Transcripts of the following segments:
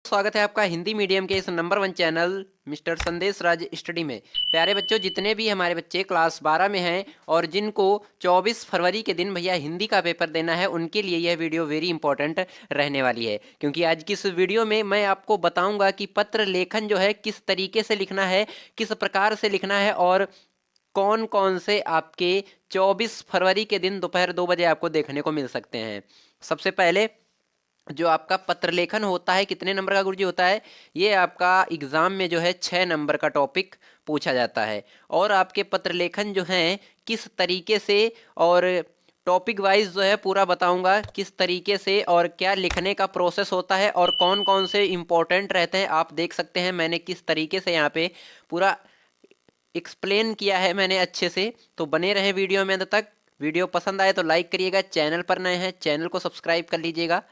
स्वागत है आपका हिंदी मीडियम के इस नंबर 1 चैनल मिस्टर संदेश राज स्टडी में। प्यारे बच्चों, जितने भी हमारे बच्चे क्लास 12 में हैं और जिनको 24 फरवरी के दिन भैया हिंदी का पेपर देना है, उनके लिए यह वीडियो वेरी इंपॉर्टेंट रहने वाली है। क्योंकि आज की इस वीडियो में मैं आपको बताऊंगा कि पत्र लेखन जो है किस तरीके से लिखना है, किस प्रकार से लिखना है और कौन कौन से आपके 24 फरवरी के दिन दोपहर 2 बजे आपको देखने को मिल सकते हैं। सबसे पहले जो आपका पत्र लेखन होता है कितने नंबर का गुरुजी होता है? ये आपका एग्जाम में जो है 6 नंबर का टॉपिक पूछा जाता है। और आपके पत्र लेखन जो हैं किस तरीके से और टॉपिक वाइज जो है पूरा बताऊंगा किस तरीके से और क्या लिखने का प्रोसेस होता है और कौन कौन से इम्पोर्टेंट रहते हैं। आप देख सकते हैं मैंने किस तरीके से यहाँ पे पूरा एक्सप्लेन किया है मैंने अच्छे से। तो बने रहे वीडियो में अंत तक। वीडियो पसंद आए तो लाइक करिएगा, चैनल पर नए हैं चैनल को सब्सक्राइब कर लीजिएगा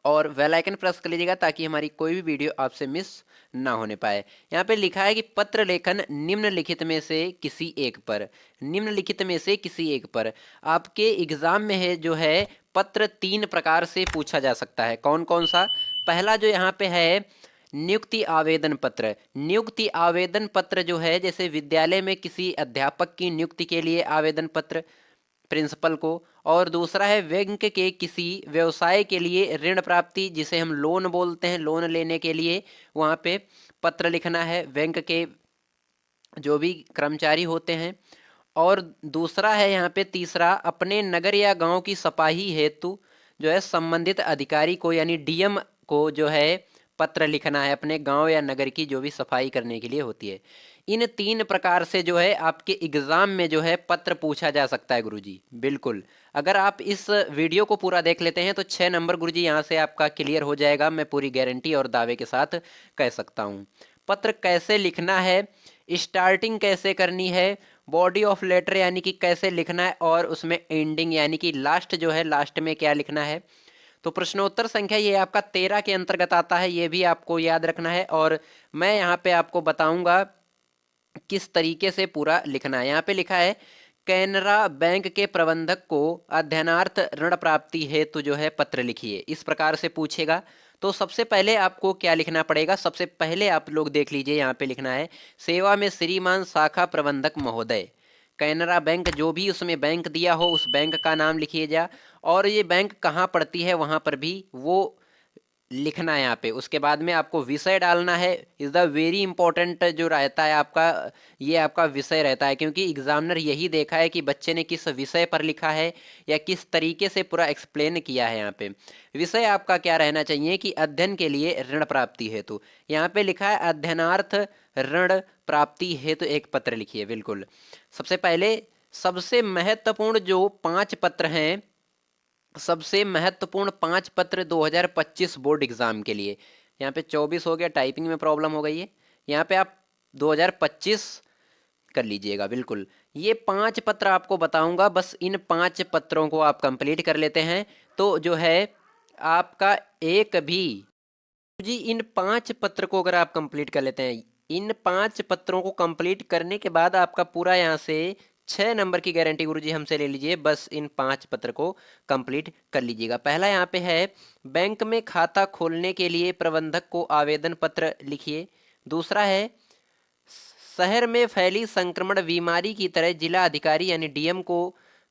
और बेल आइकन प्रेस कर लीजिएगा ताकि हमारी कोई भी वीडियो आपसे मिस ना होने पाए। यहाँ पे लिखा है कि पत्र लेखन निम्नलिखित में से किसी एक पर, निम्नलिखित में से किसी एक पर आपके एग्जाम में है जो है पत्र 3 प्रकार से पूछा जा सकता है। कौन कौन सा? पहला जो यहाँ पे है नियुक्ति आवेदन पत्र। नियुक्ति आवेदन पत्र जो है जैसे विद्यालय में किसी अध्यापक की नियुक्ति के लिए आवेदन पत्र प्रिंसिपल को, और दूसरा है बैंक के किसी व्यवसाय के लिए ऋण प्राप्ति जिसे हम लोन बोलते हैं, लोन लेने के लिए वहाँ पे पत्र लिखना है बैंक के जो भी कर्मचारी होते हैं। और दूसरा है यहाँ पे तीसरा अपने नगर या गांव की सफाई हेतु जो है संबंधित अधिकारी को यानी डीएम को जो है पत्र लिखना है अपने गांव या नगर की जो भी सफाई करने के लिए होती है। इन 3 प्रकार से जो है आपके एग्जाम में जो है पत्र पूछा जा सकता है गुरुजी। बिल्कुल, अगर आप इस वीडियो को पूरा देख लेते हैं तो 6 नंबर गुरुजी यहाँ से आपका क्लियर हो जाएगा, मैं पूरी गारंटी और दावे के साथ कह सकता हूँ। पत्र कैसे लिखना है, स्टार्टिंग कैसे करनी है, बॉडी ऑफ लेटर यानी कि कैसे लिखना है, और उसमें एंडिंग यानी कि लास्ट जो है लास्ट में क्या लिखना है। तो प्रश्नोत्तर संख्या ये आपका 13 के अंतर्गत आता है, ये भी आपको याद रखना है। और मैं यहाँ पे आपको बताऊंगा किस तरीके से पूरा लिखना है। यहाँ पे लिखा है कैनरा बैंक के प्रबंधक को अध्ययनार्थ ऋण प्राप्ति हेतु जो है पत्र लिखिए, इस प्रकार से पूछेगा। तो सबसे पहले आपको क्या लिखना पड़ेगा? सबसे पहले आप लोग देख लीजिए, यहाँ पे लिखना है सेवा में श्रीमान शाखा प्रबंधक महोदय। कैनरा बैंक जो भी उसमें बैंक दिया हो उस बैंक का नाम लिखिए जा, और ये बैंक कहाँ पड़ती है वहाँ पर भी वो लिखना है यहाँ पे। उसके बाद में आपको विषय डालना है। इज द वेरी इंपॉर्टेंट जो रहता है आपका, ये आपका विषय रहता है, क्योंकि एग्जामिनर यही देखा है कि बच्चे ने किस विषय पर लिखा है या किस तरीके से पूरा एक्सप्लेन किया है। यहाँ पे विषय आपका क्या रहना चाहिए कि अध्ययन के लिए ऋण प्राप्ति हेतु। यहाँ पे लिखा है अध्ययनार्थ ऋण प्राप्ति हेतु एक पत्र लिखिए। बिल्कुल, सबसे पहले सबसे महत्वपूर्ण जो 5 पत्र हैं, सबसे महत्वपूर्ण 5 पत्र 2025 बोर्ड एग्जाम के लिए। यहाँ पे 24 हो गया, टाइपिंग में प्रॉब्लम हो गई है। यहाँ पे आप 2025 कर लीजिएगा। बिल्कुल, ये 5 पत्र आपको बताऊंगा, बस इन 5 पत्रों को आप कंप्लीट कर लेते हैं तो जो है आपका एक भी जी, इन 5 पत्र को अगर आप कंप्लीट कर लेते हैं, इन 5 पत्रों को कंप्लीट करने के बाद आपका पूरा यहाँ से 6 नंबर की गारंटी गुरुजी हमसे ले लीजिए। बस इन 5 पत्र को कंप्लीट कर लीजिएगा। पहला यहाँ पे है बैंक में खाता खोलने के लिए प्रबंधक को आवेदन पत्र लिखिए। दूसरा है शहर में फैली संक्रमण बीमारी की तरह जिला अधिकारी यानी डीएम को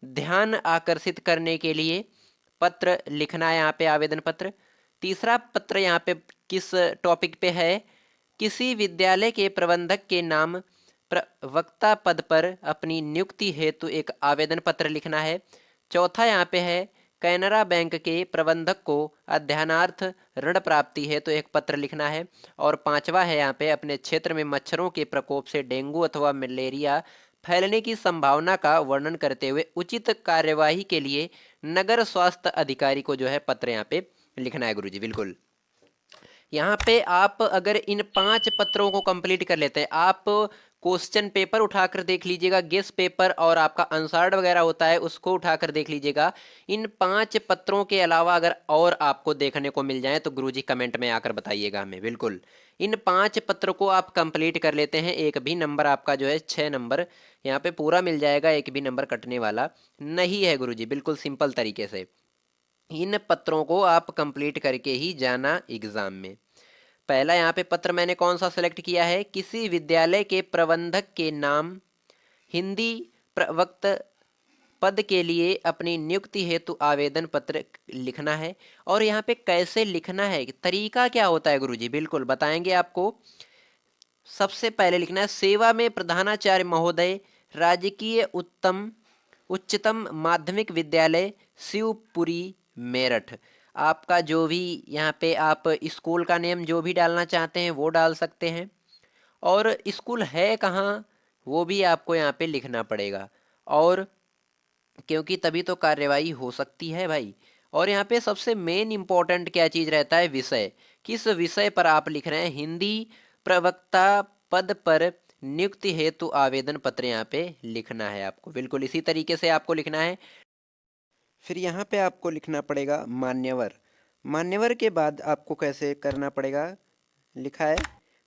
ध्यान आकर्षित करने के लिए पत्र लिखना है, यहाँ पे आवेदन पत्र। तीसरा पत्र यहाँ पे किस टॉपिक पे है? किसी विद्यालय के प्रबंधक के नाम प्रवक्ता पद पर अपनी नियुक्ति हेतु एक आवेदन पत्र लिखना है। चौथा यहाँ पे है कैनरा बैंक के प्रबंधक को अध्ययनार्थ ऋण प्राप्ति हेतु एक पत्र लिखना है। और पांचवा है यहाँ पे अपने क्षेत्र में मच्छरों के प्रकोप से डेंगू अथवा मलेरिया फैलने की संभावना का वर्णन करते हुए उचित कार्यवाही के लिए नगर स्वास्थ्य अधिकारी को जो है पत्र यहाँ पे लिखना है गुरुजी। बिल्कुल, यहाँ पे आप अगर इन 5 पत्रों को कंप्लीट कर लेते हैं, आप क्वेश्चन पेपर उठाकर देख लीजिएगा, गेस पेपर और आपका आंसर्ड वगैरह होता है उसको उठाकर देख लीजिएगा। इन 5 पत्रों के अलावा अगर और आपको देखने को मिल जाए तो गुरुजी कमेंट में आकर बताइएगा हमें। बिल्कुल, इन 5 पत्रों को आप कंप्लीट कर लेते हैं, एक भी नंबर आपका जो है 6 नंबर यहाँ पे पूरा मिल जाएगा, एक भी नंबर कटने वाला नहीं है गुरुजी। बिल्कुल सिंपल तरीके से इन पत्रों को आप कंप्लीट करके ही जाना एग्जाम में। पहला यहाँ पे पत्र मैंने कौन सा सेलेक्ट किया है, किसी विद्यालय के प्रबंधक के नाम हिंदी प्रवक्त पद के लिए अपनी नियुक्ति हेतु आवेदन पत्र लिखना है। और यहाँ पे कैसे लिखना है, तरीका क्या होता है गुरुजी, बिल्कुल बताएंगे आपको। सबसे पहले लिखना है, सेवा में प्रधानाचार्य महोदय, राजकीय उच्चतम माध्यमिक विद्यालय शिवपुरी मेरठ। आपका जो भी यहाँ पे आप स्कूल का नेम जो भी डालना चाहते हैं वो डाल सकते हैं, और स्कूल है कहाँ वो भी आपको यहाँ पे लिखना पड़ेगा, और क्योंकि तभी तो कार्यवाही हो सकती है भाई। और यहाँ पे सबसे मेन इंपॉर्टेंट क्या चीज़ रहता है, विषय, किस विषय पर आप लिख रहे हैं, हिंदी प्रवक्ता पद पर नियुक्ति हेतु आवेदन पत्र यहाँ पे लिखना है आपको, बिल्कुल इसी तरीके से आपको लिखना है। फिर यहाँ पे आपको लिखना पड़ेगा मान्यवर। मान्यवर के बाद आपको कैसे करना पड़ेगा, लिखा है,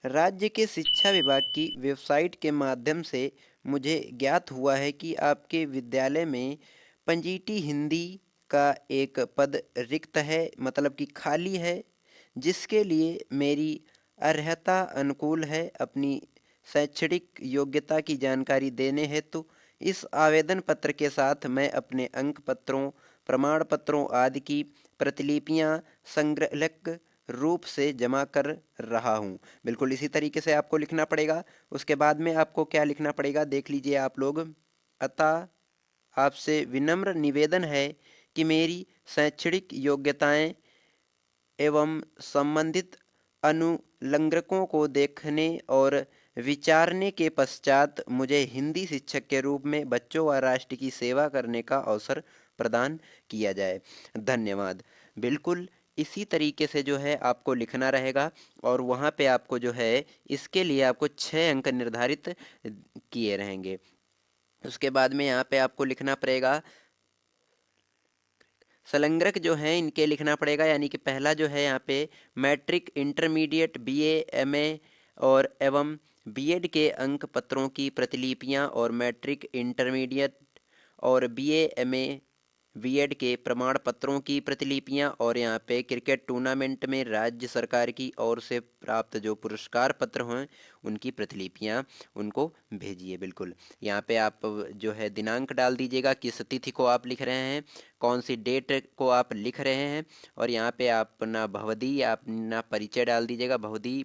राज्य के शिक्षा विभाग की वेबसाइट के माध्यम से मुझे ज्ञात हुआ है कि आपके विद्यालय में पंजीटी हिंदी का एक पद रिक्त है, मतलब कि खाली है, जिसके लिए मेरी अर्हता अनुकूल है। अपनी शैक्षणिक योग्यता की जानकारी देने हेतु इस आवेदन पत्र के साथ मैं अपने अंक पत्रों, प्रमाण पत्रों आदि की प्रतिलिपियां संग्रहक रूप से जमा कर रहा हूँ। बिल्कुल इसी तरीके से आपको लिखना पड़ेगा। उसके बाद में आपको क्या लिखना पड़ेगा देख लीजिए आप लोग। अतः आपसे विनम्र निवेदन है कि मेरी शैक्षणिक योग्यताएं एवं संबंधित अनुलंघकों को देखने और विचारने के पश्चात मुझे हिंदी शिक्षक के रूप में बच्चों व राष्ट्र की सेवा करने का अवसर प्रदान किया जाए। धन्यवाद। बिल्कुल इसी तरीके से जो है आपको लिखना रहेगा, और वहाँ पे आपको जो है इसके लिए आपको 6 अंक निर्धारित किए रहेंगे। उसके बाद में यहाँ पे आपको लिखना पड़ेगा, संलग्नक जो हैं इनके लिखना पड़ेगा, यानी कि पहला जो है यहाँ पे मैट्रिक, इंटरमीडिएट, बीए, एमए और एवं बीएड के अंक पत्रों की प्रतिलिपियाँ, और मैट्रिक, इंटरमीडिएट और बीए, एमए, बीएड के प्रमाण पत्रों की प्रतिलिपियां, और यहाँ पे क्रिकेट टूर्नामेंट में राज्य सरकार की ओर से प्राप्त जो पुरस्कार पत्र हैं उनकी प्रतिलिपियां उनको भेजिए। बिल्कुल यहाँ पे आप जो है दिनांक डाल दीजिएगा, किस तिथि को आप लिख रहे हैं, कौन सी डेट को आप लिख रहे हैं, और यहाँ पे आप अपना भवदी या अपना परिचय डाल दीजिएगा। भवदी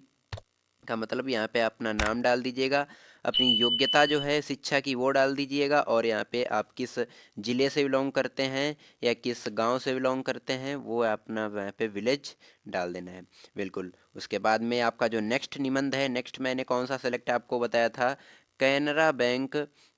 का मतलब यहाँ पे अपना नाम डाल दीजिएगा, अपनी योग्यता जो है शिक्षा की वो डाल दीजिएगा, और यहाँ पे आप किस ज़िले से बिलोंग करते हैं या किस गांव से बिलोंग करते हैं वो अपना यहाँ पे विलेज डाल देना है। बिल्कुल उसके बाद में आपका जो नेक्स्ट निबंध है, नेक्स्ट मैंने कौन सा सेलेक्ट आपको बताया था, कैनरा बैंक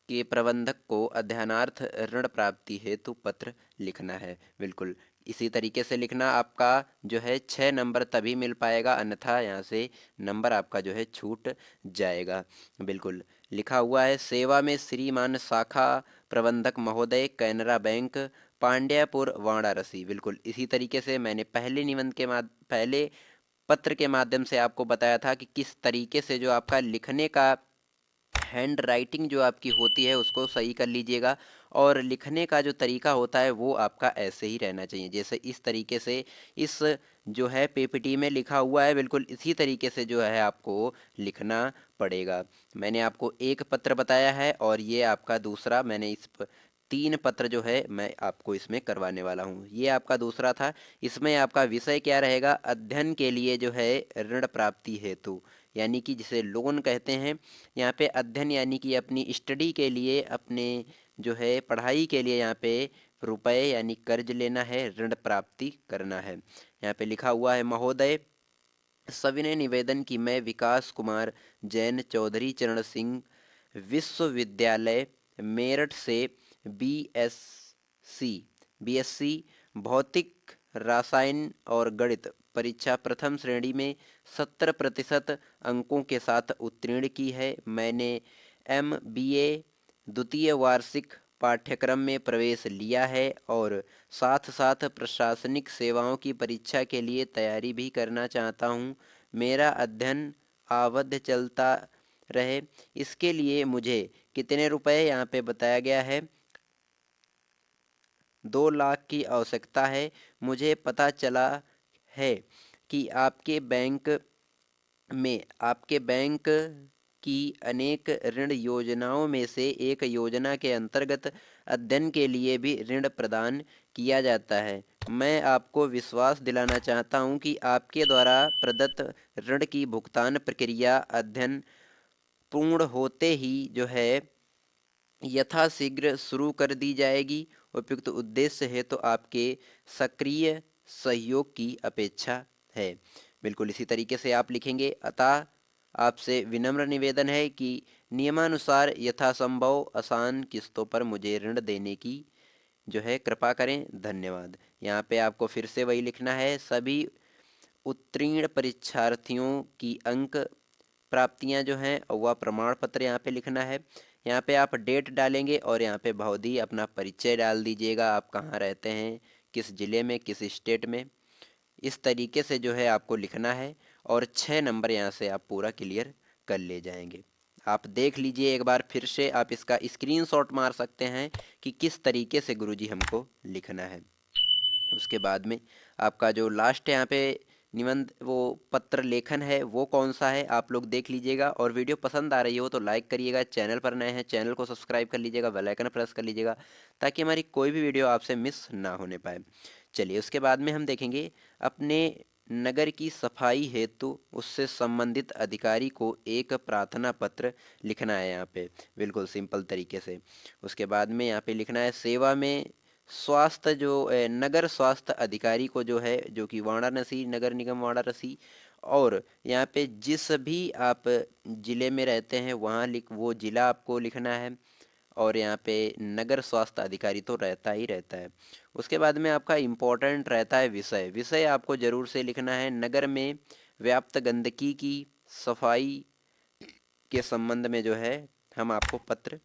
के प्रबंधक को अध्ययनार्थ ऋण प्राप्ति हेतु पत्र लिखना है। बिल्कुल इसी तरीके से लिखना। आपका जो है 6 नंबर तभी मिल पाएगा, अन्यथा यहाँ से नंबर आपका जो है छूट जाएगा। बिल्कुल लिखा हुआ है, सेवा में श्रीमान शाखा प्रबंधक महोदय, कैनरा बैंक, पांड्यापुर, वाराणसी। बिल्कुल इसी तरीके से मैंने पहले पत्र के माध्यम से आपको बताया था कि किस तरीके से जो आपका लिखने का हैंड राइटिंग जो आपकी होती है उसको सही कर लीजिएगा, और लिखने का जो तरीका होता है वो आपका ऐसे ही रहना चाहिए, जैसे इस तरीके से इस जो है पीपीटी में लिखा हुआ है, बिल्कुल इसी तरीके से जो है आपको लिखना पड़ेगा। मैंने आपको एक पत्र बताया है, और ये आपका दूसरा, मैंने 3 पत्र जो है मैं आपको इसमें करवाने वाला हूँ। ये आपका दूसरा था। इसमें आपका विषय क्या रहेगा, अध्ययन के लिए जो है ऋण प्राप्ति हेतु, यानी कि जिसे लोन कहते हैं। यहाँ पे अध्ययन यानी कि अपनी स्टडी के लिए, अपने जो है पढ़ाई के लिए यहाँ पे रुपए यानी कर्ज लेना है, ऋण प्राप्ति करना है। यहाँ पे लिखा हुआ है, महोदय सविनय निवेदन कि मैं विकास कुमार जैन चौधरी चरण सिंह विश्वविद्यालय मेरठ से बीएससी बीएससी भौतिक रसायन और गणित परीक्षा प्रथम श्रेणी में 70% अंकों के साथ उत्तीर्ण की है। मैंने एमबीए द्वितीय वार्षिक पाठ्यक्रम में प्रवेश लिया है, और साथ साथ प्रशासनिक सेवाओं की परीक्षा के लिए तैयारी भी करना चाहता हूँ। मेरा अध्ययन अवध चलता रहे, इसके लिए मुझे कितने रुपए यहाँ पे बताया गया है, 2 लाख की आवश्यकता है। मुझे पता चला है कि आपके बैंक की अनेक ऋण योजनाओं में से एक योजना के अंतर्गत अध्ययन के लिए भी ऋण प्रदान किया जाता है। मैं आपको विश्वास दिलाना चाहता हूं कि आपके द्वारा प्रदत्त ऋण की भुगतान प्रक्रिया अध्ययन पूर्ण होते ही जो है यथाशीघ्र शुरू कर दी जाएगी। उपयुक्त उद्देश्य है तो आपके सक्रिय सहयोग की अपेक्षा है। बिल्कुल इसी तरीके से आप लिखेंगे। अतः आपसे विनम्र निवेदन है कि नियमानुसार यथासंभव आसान किस्तों पर मुझे ऋण देने की जो है कृपा करें। धन्यवाद। यहाँ पे आपको फिर से वही लिखना है। सभी उत्तीर्ण परीक्षार्थियों की अंक प्राप्तियां जो हैं वह प्रमाण पत्र यहाँ पे लिखना है। यहाँ पे आप डेट डालेंगे और यहाँ पे भौदी अपना परिचय डाल दीजिएगा। आप कहाँ रहते हैं, किस ज़िले में, किस स्टेट में, इस तरीके से जो है आपको लिखना है। और 6 नंबर यहाँ से आप पूरा क्लियर कर ले जाएंगे। आप देख लीजिए एक बार फिर से, आप इसका स्क्रीनशॉट मार सकते हैं कि किस तरीके से गुरुजी हमको लिखना है। उसके बाद में आपका जो लास्ट यहाँ पे निबंध वो पत्र लेखन है वो कौन सा है आप लोग देख लीजिएगा। और वीडियो पसंद आ रही हो तो लाइक करिएगा, चैनल पर नए हैं चैनल को सब्सक्राइब कर लीजिएगा, बेल आइकन प्रेस कर लीजिएगा ताकि हमारी कोई भी वीडियो आपसे मिस ना होने पाए। चलिए उसके बाद में हम देखेंगे अपने नगर की सफाई हेतु उससे संबंधित अधिकारी को एक प्रार्थना पत्र लिखना है। यहाँ पे बिल्कुल सिंपल तरीके से। उसके बाद में यहाँ पे लिखना है सेवा में स्वास्थ्य जो नगर स्वास्थ्य अधिकारी को जो है, जो कि वाराणसी नगर निगम वाराणसी, और यहाँ पे जिस भी आप ज़िले में रहते हैं वहाँ वो ज़िला आपको लिखना है। और यहाँ पे नगर स्वास्थ्य अधिकारी तो रहता ही रहता है। उसके बाद में आपका इम्पोर्टेंट रहता है विषय। विषय आपको ज़रूर से लिखना है। नगर में व्याप्त गंदगी की सफाई के संबंध में जो है हम आपको पत्र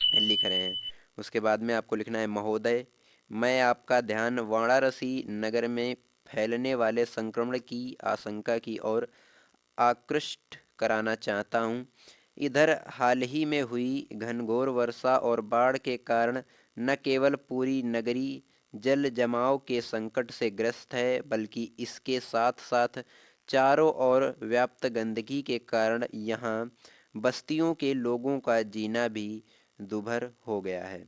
लिख रहे हैं। उसके बाद में आपको लिखना है महोदय, मैं आपका ध्यान वाराणसी नगर में फैलने वाले संक्रमण की आशंका की ओर आकृष्ट कराना चाहता हूँ। इधर हाल ही में हुई घनघोर वर्षा और बाढ़ के कारण न केवल पूरी नगरी जल जमाव के संकट से ग्रस्त है बल्कि इसके साथ साथ चारों ओर व्याप्त गंदगी के कारण यहाँ बस्तियों के लोगों का जीना भी दुभर हो गया है।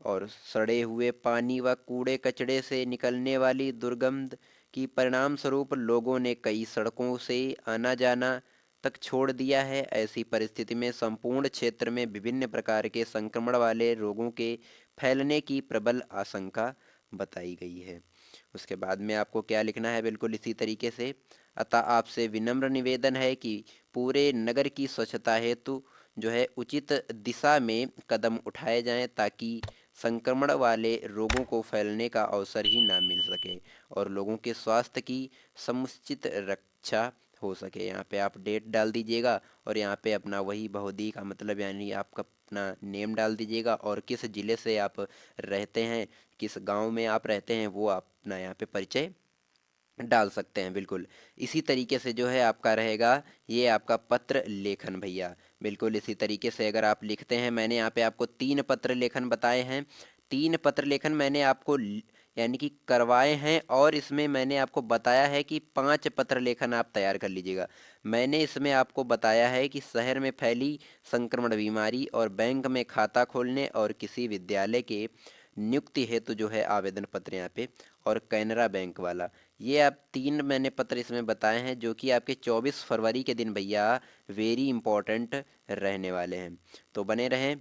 और सड़े हुए पानी व कूड़े कचड़े से निकलने वाली दुर्गंध की परिणाम स्वरूप लोगों ने कई सड़कों से आना जाना तक छोड़ दिया है। ऐसी परिस्थिति में संपूर्ण क्षेत्र में विभिन्न प्रकार के संक्रमण वाले रोगों के फैलने की प्रबल आशंका बताई गई है। उसके बाद में आपको क्या लिखना है, बिल्कुल इसी तरीके से। अतः आपसे विनम्र निवेदन है कि पूरे नगर की स्वच्छता हेतु जो है उचित दिशा में कदम उठाए जाएं ताकि संक्रमण वाले रोगों को फैलने का अवसर ही ना मिल सके और लोगों के स्वास्थ्य की समुचित रक्षा हो सके। यहाँ पे आप डेट डाल दीजिएगा और यहाँ पे अपना वही बहुधी का मतलब यानी आपका अपना नेम डाल दीजिएगा और किस ज़िले से आप रहते हैं, किस गांव में आप रहते हैं वो आप अपना यहाँ पे परिचय डाल सकते हैं। बिल्कुल इसी तरीके से जो है आपका रहेगा ये आपका पत्र लेखन भैया। बिल्कुल इसी तरीके से अगर आप लिखते हैं, मैंने यहाँ पे आपको 3 पत्र लेखन बताए हैं। 3 पत्र लेखन मैंने आपको यानी कि करवाए हैं और इसमें मैंने आपको बताया है कि 5 पत्र लेखन आप तैयार कर लीजिएगा। मैंने इसमें आपको बताया है कि शहर में फैली संक्रमण बीमारी और बैंक में खाता खोलने और किसी विद्यालय के नियुक्ति हेतु जो है आवेदन पत्र यहाँ पे, और कैनरा बैंक वाला, ये आप 3 मैंने पत्र इसमें बताए हैं जो कि आपके 24 फरवरी के दिन भैया वेरी इंपॉर्टेंट रहने वाले हैं। तो बने रहें।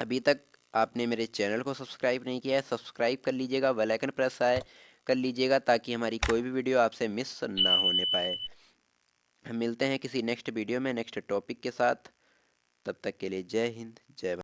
अभी तक आपने मेरे चैनल को सब्सक्राइब नहीं किया है, सब्सक्राइब कर लीजिएगा, बेल आइकन प्रेस आए कर लीजिएगा ताकि हमारी कोई भी वीडियो आपसे मिस ना होने पाए। हम मिलते हैं किसी नेक्स्ट वीडियो में नेक्स्ट टॉपिक के साथ। तब तक के लिए जय हिंद जय भारत।